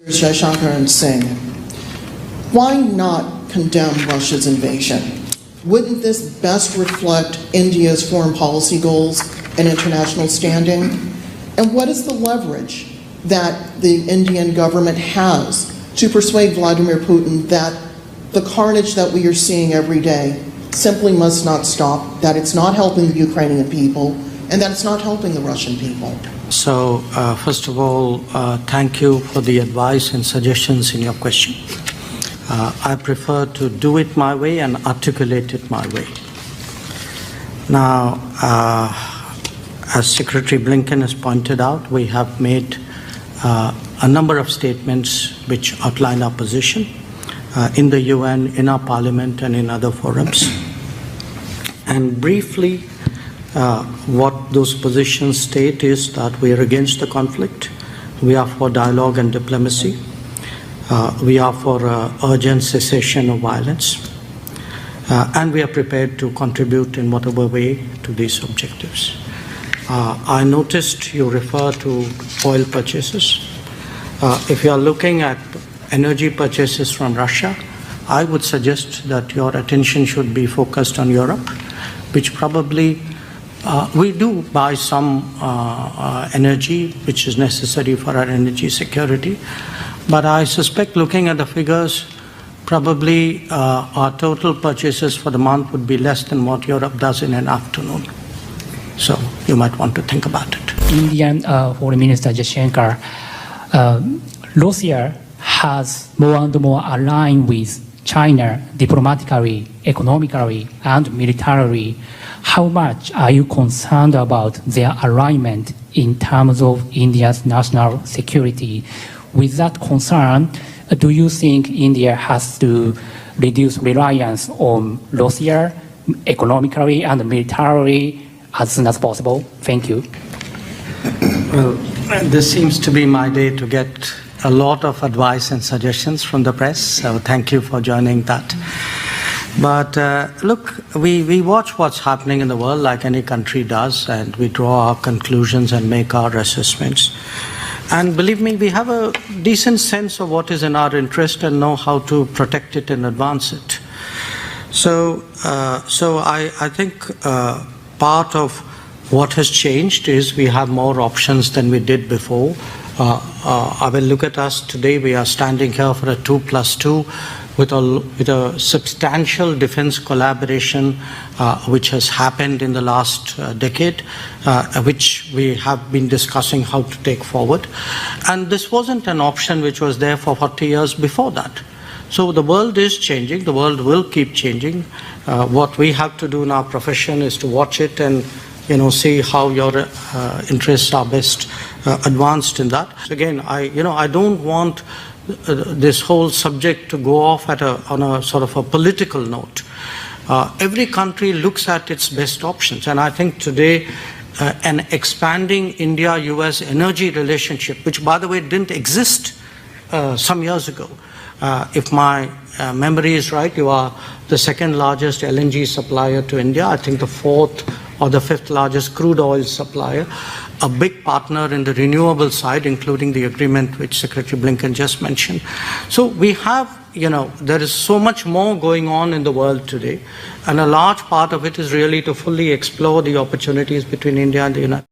Jaishankar Sir, why not condemn Russia's invasion? Wouldn't this best reflect India's foreign policy goals and international standing? And what is the leverage that the Indian government has to persuade Vladimir Putin that the carnage that we are seeing every day simply must not stop, that it's not helping the Ukrainian people, and that it's not helping the Russian people? So, first of all, thank you for the advice and suggestions in your question. I prefer to do it my way and articulate it my way. Now, as Secretary Blinken has pointed out, we have made a number of statements which outline our position in the UN, in our parliament, and in other forums. And briefly, what those positions state is that we are against the conflict, we are for dialogue and diplomacy, we are for urgent cessation of violence, and we are prepared to contribute in whatever way to these objectives. I noticed you refer to oil purchases. If you are looking at energy purchases from Russia, I would suggest that your attention should be focused on Europe, which probably we do buy some energy which is necessary for our energy security, but I suspect, looking at the figures, probably our total purchases for the month would be less than what Europe does in an afternoon. So you might want to think about it. Indian Foreign Minister Jaishankar, Russia has more and more aligned with China diplomatically, economically, and militarily. How much are you concerned about their alignment in terms of India's national security? With that concern, do you think India has to reduce reliance on Russia economically and militarily as soon as possible? Thank you. Well, this seems to be my day to get a lot of advice and suggestions from the press, so thank you for joining that. But look, we watch what's happening in the world like any country does, and we draw our conclusions and make our assessments. And believe me, we have a decent sense of what is in our interest and know how to protect it and advance it. So I think part of what has changed is we have more options than we did before. I will look at us today. We are standing here for a 2+2 with a substantial defense collaboration which has happened in the last decade, which we have been discussing how to take forward. And this wasn't an option which was there for 40 years before that. So the world is changing. The world will keep changing. What we have to do in our profession is to watch it and see how your interests are best advanced in that. Again, I don't want this whole subject to go off on a sort of a political note. Every country looks at its best options, and I think today an expanding India-US energy relationship, which by the way didn't exist some years ago. If my memory is right, you are the second largest LNG supplier to India, I think the fourth or the fifth largest crude oil supplier, a big partner in the renewable side, including the agreement which Secretary Blinken just mentioned. So we have, there is so much more going on in the world today, and a large part of it is really to fully explore the opportunities between India and the United States.